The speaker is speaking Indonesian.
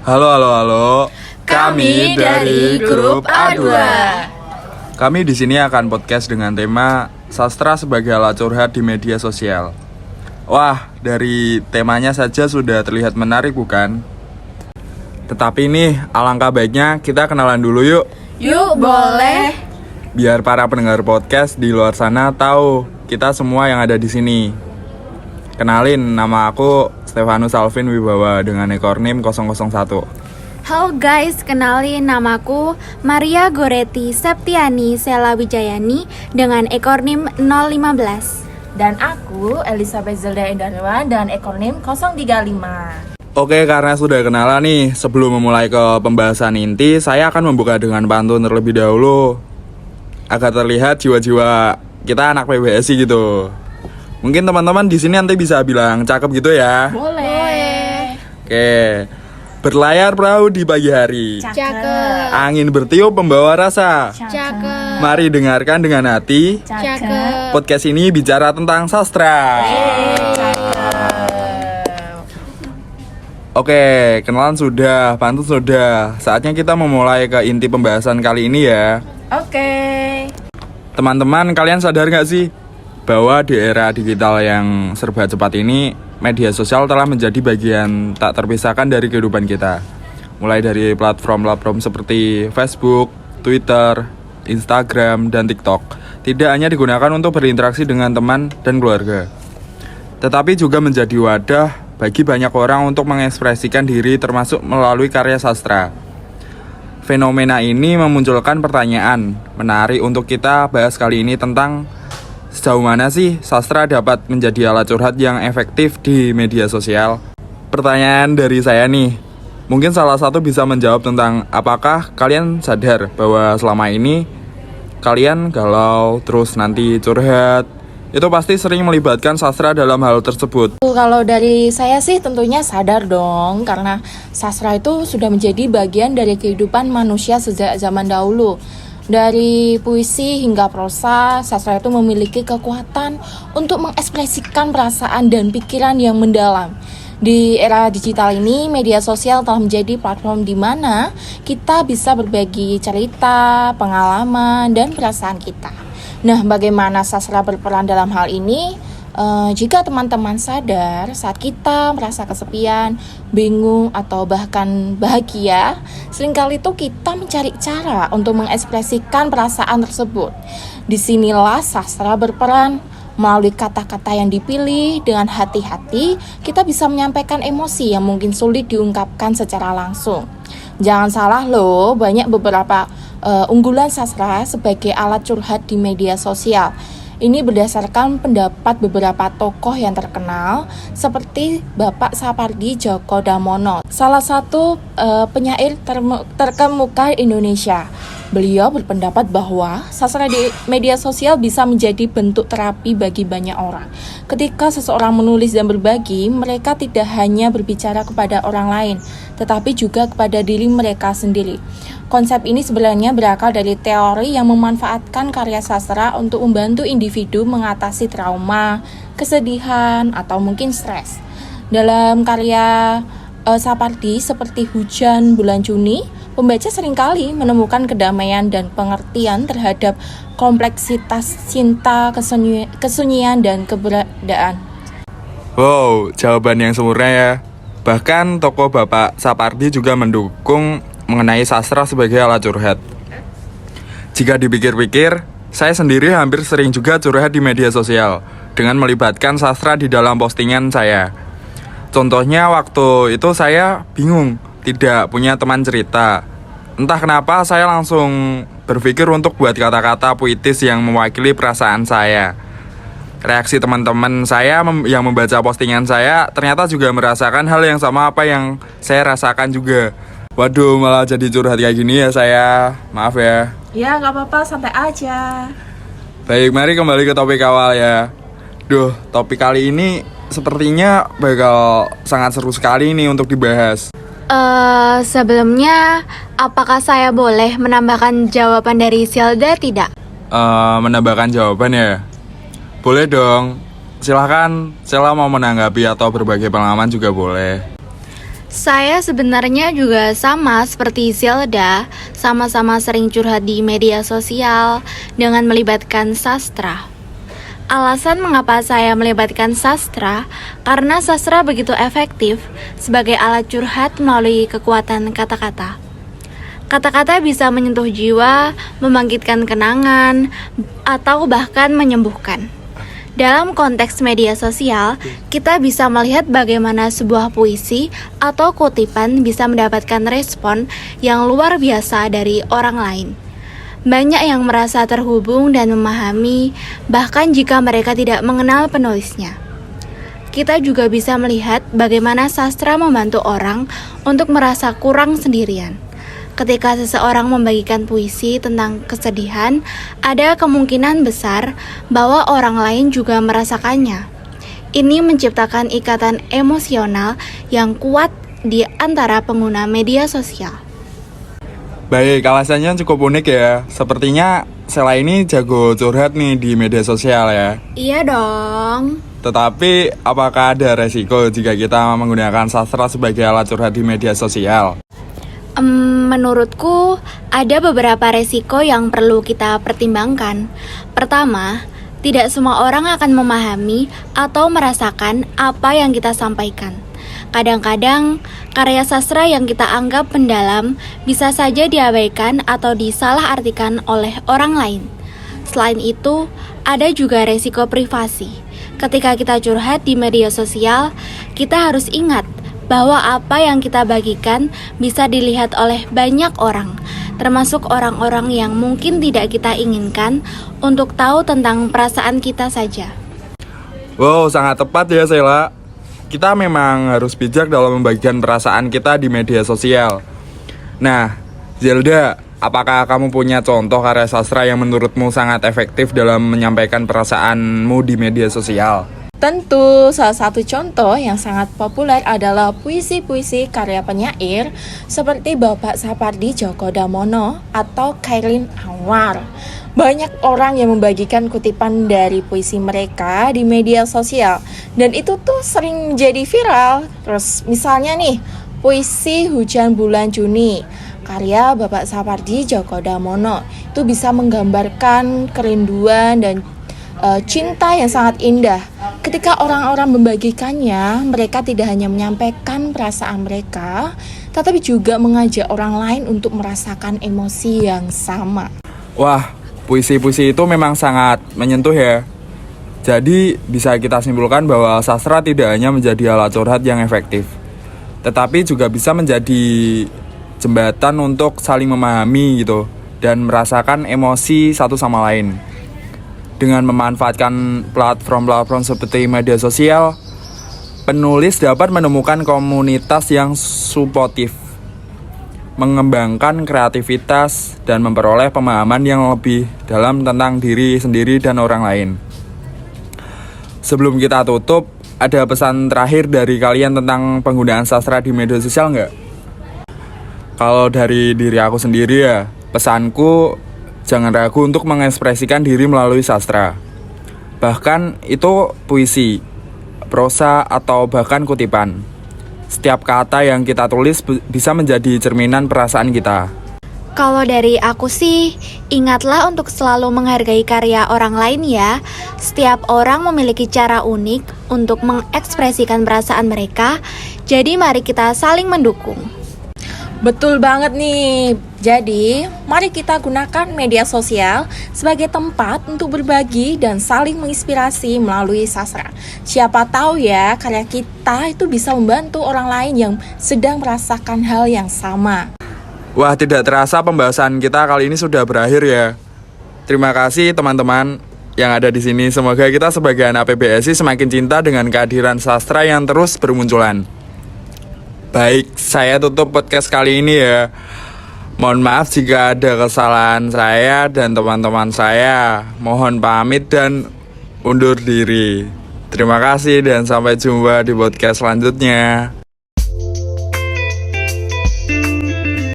Halo, halo, halo. Kami dari grup A2. Kami di sini akan podcast dengan tema sastra sebagai alat curhat di media sosial. Wah, dari temanya saja sudah terlihat menarik bukan? Tetapi nih, alangkah baiknya kita kenalan dulu yuk. Yuk, boleh. Biar para pendengar podcast di luar sana tahu kita semua yang ada di sini. Kenalin, nama aku Stefanus Alvin Wibawa dengan ekornim 001. Halo guys, kenalin namaku Maria Goreti Septiani Sela Wijayani dengan ekornim 015. Dan aku Elizabeth Zelda Endarwan dan ekornim 035. Oke, karena sudah kenalan nih, sebelum memulai ke pembahasan inti, saya akan membuka dengan pantun terlebih dahulu agar terlihat jiwa-jiwa kita anak PBSI gitu. Mungkin teman-teman di sini nanti bisa bilang cakep gitu ya. Boleh. Oke. Berlayar perahu di pagi hari. Cakep. Angin bertiup membawa rasa. Cakep. Mari dengarkan dengan hati. Cakep. Podcast ini bicara tentang sastra. Oke, kenalan sudah, pantun sudah. Saatnya kita memulai ke inti pembahasan kali ini ya. Oke. Teman-teman, kalian sadar gak sih bahwa di era digital yang serba cepat ini, media sosial telah menjadi bagian tak terpisahkan dari kehidupan kita. Mulai dari platform-platform seperti Facebook, Twitter, Instagram, dan TikTok tidak hanya digunakan untuk berinteraksi dengan teman dan keluarga, tetapi juga menjadi wadah bagi banyak orang untuk mengekspresikan diri termasuk melalui karya sastra. Fenomena ini memunculkan pertanyaan menarik untuk kita bahas kali ini tentang sejauh mana sih sastra dapat menjadi alat curhat yang efektif di media sosial? Pertanyaan dari saya nih, mungkin salah satu bisa menjawab tentang apakah kalian sadar bahwa selama ini kalian galau terus nanti curhat, itu pasti sering melibatkan sastra dalam hal tersebut. Kalau dari saya sih tentunya sadar dong, karena sastra itu sudah menjadi bagian dari kehidupan manusia sejak zaman dahulu. Dari puisi hingga prosa, sastra itu memiliki kekuatan untuk mengekspresikan perasaan dan pikiran yang mendalam. Di era digital ini, media sosial telah menjadi platform di mana kita bisa berbagi cerita, pengalaman, dan perasaan kita. Nah, bagaimana sastra berperan dalam hal ini? Jika teman-teman sadar saat kita merasa kesepian, bingung, atau bahkan bahagia, seringkali itu kita mencari cara untuk mengekspresikan perasaan tersebut. Disinilah sastra berperan. Melalui kata-kata yang dipilih dengan hati-hati, kita bisa menyampaikan emosi yang mungkin sulit diungkapkan secara langsung. Jangan salah loh, banyak beberapa unggulan sastra sebagai alat curhat di media sosial. Ini berdasarkan pendapat beberapa tokoh yang terkenal seperti Bapak Sapardi Djoko Damono, salah satu penyair terkemuka Indonesia. Beliau berpendapat bahwa sastra di media sosial bisa menjadi bentuk terapi bagi banyak orang. Ketika seseorang menulis dan berbagi, mereka tidak hanya berbicara kepada orang lain, tetapi juga kepada diri mereka sendiri. Konsep ini sebenarnya berakal dari teori yang memanfaatkan karya sastra untuk membantu individu mengatasi trauma, kesedihan, atau mungkin stres. Dalam karya Sapardi seperti Hujan Bulan Juni, pembaca seringkali menemukan kedamaian dan pengertian terhadap kompleksitas cinta, kesunyian, dan keberadaan. Wow, jawaban yang sempurna ya. Bahkan tokoh Bapak Sapardi juga mendukung mengenai sastra sebagai alat curhat. Jika dipikir-pikir, saya sendiri hampir sering juga curhat di media sosial dengan melibatkan sastra di dalam postingan saya. Contohnya waktu itu saya bingung, tidak punya teman cerita. Entah kenapa saya langsung berpikir untuk buat kata-kata puitis yang mewakili perasaan saya. Reaksi teman-teman saya yang membaca postingan saya ternyata juga merasakan hal yang sama apa yang saya rasakan juga. Waduh, malah jadi curhat kayak gini ya saya. Maaf ya. Ya, nggak apa-apa, santai aja. Baik, mari kembali ke topik awal ya. Duh, topik kali ini sepertinya bakal sangat seru sekali nih untuk dibahas. Sebelumnya, apakah saya boleh menambahkan jawaban dari Zelda tidak? Menambahkan jawaban ya? Boleh dong. Silahkan, Sela mau menanggapi atau berbagi pengalaman juga boleh. Saya sebenarnya juga sama seperti Zelda, sama-sama sering curhat di media sosial dengan melibatkan sastra. Alasan mengapa saya melibatkan sastra, karena sastra begitu efektif sebagai alat curhat melalui kekuatan kata-kata. Kata-kata bisa menyentuh jiwa, membangkitkan kenangan, atau bahkan menyembuhkan. Dalam konteks media sosial, kita bisa melihat bagaimana sebuah puisi atau kutipan bisa mendapatkan respon yang luar biasa dari orang lain. Banyak yang merasa terhubung dan memahami, bahkan jika mereka tidak mengenal penulisnya. Kita juga bisa melihat bagaimana sastra membantu orang untuk merasa kurang sendirian. Ketika seseorang membagikan puisi tentang kesedihan, ada kemungkinan besar bahwa orang lain juga merasakannya. Ini menciptakan ikatan emosional yang kuat di antara pengguna media sosial. Baik, alasannya cukup unik ya. Sepertinya Sela ini jago curhat nih di media sosial ya. Iya dong. Tetapi apakah ada resiko jika kita menggunakan sastra sebagai alat curhat di media sosial? Menurutku, ada beberapa resiko yang perlu kita pertimbangkan. Pertama, tidak semua orang akan memahami atau merasakan apa yang kita sampaikan. Kadang-kadang, karya sastra yang kita anggap mendalam bisa saja diabaikan atau disalahartikan oleh orang lain. Selain itu, ada juga resiko privasi. Ketika kita curhat di media sosial, kita harus ingat bahwa apa yang kita bagikan bisa dilihat oleh banyak orang, termasuk orang-orang yang mungkin tidak kita inginkan untuk tahu tentang perasaan kita saja. Wow, sangat tepat ya Sela. Kita memang harus bijak dalam membagikan perasaan kita di media sosial. Nah, Zelda, apakah kamu punya contoh karya sastra yang menurutmu sangat efektif dalam menyampaikan perasaanmu di media sosial? Tentu, salah satu contoh yang sangat populer adalah puisi-puisi karya penyair seperti Bapak Sapardi Djoko Damono atau Chairlyn Anwar. Banyak orang yang membagikan kutipan dari puisi mereka di media sosial dan itu tuh sering jadi viral. Terus misalnya nih, puisi Hujan Bulan Juni karya Bapak Sapardi Djoko Damono itu bisa menggambarkan kerinduan dan cinta yang sangat indah. Ketika orang-orang membagikannya, mereka tidak hanya menyampaikan perasaan mereka, tetapi juga mengajak orang lain untuk merasakan emosi yang sama. Wah, puisi-puisi itu memang sangat menyentuh ya. Jadi bisa kita simpulkan bahwa sastra tidak hanya menjadi alat curhat yang efektif, tetapi juga bisa menjadi jembatan untuk saling memahami gitu dan merasakan emosi satu sama lain. Dengan memanfaatkan platform-platform seperti media sosial, penulis dapat menemukan komunitas yang suportif, mengembangkan kreativitas, dan memperoleh pemahaman yang lebih dalam tentang diri sendiri dan orang lain. Sebelum kita tutup, ada pesan terakhir dari kalian tentang penggunaan sastra di media sosial nggak? Kalau dari diri aku sendiri ya, pesanku jangan ragu untuk mengekspresikan diri melalui sastra. Bahkan itu puisi, prosa, atau bahkan kutipan. Setiap kata yang kita tulis bisa menjadi cerminan perasaan kita. Kalau dari aku sih, ingatlah untuk selalu menghargai karya orang lain ya. Setiap orang memiliki cara unik untuk mengekspresikan perasaan mereka. Jadi mari kita saling mendukung. Betul banget nih. Jadi, mari kita gunakan media sosial sebagai tempat untuk berbagi dan saling menginspirasi melalui sastra. Siapa tahu ya, karya kita itu bisa membantu orang lain yang sedang merasakan hal yang sama. Wah, tidak terasa pembahasan kita kali ini sudah berakhir ya. Terima kasih teman-teman yang ada di sini. Semoga kita sebagai anak PBSI semakin cinta dengan kehadiran sastra yang terus bermunculan. Baik, saya tutup podcast kali ini ya. Mohon maaf jika ada kesalahan saya dan teman-teman saya. Mohon pamit dan undur diri. Terima kasih dan sampai jumpa di podcast selanjutnya.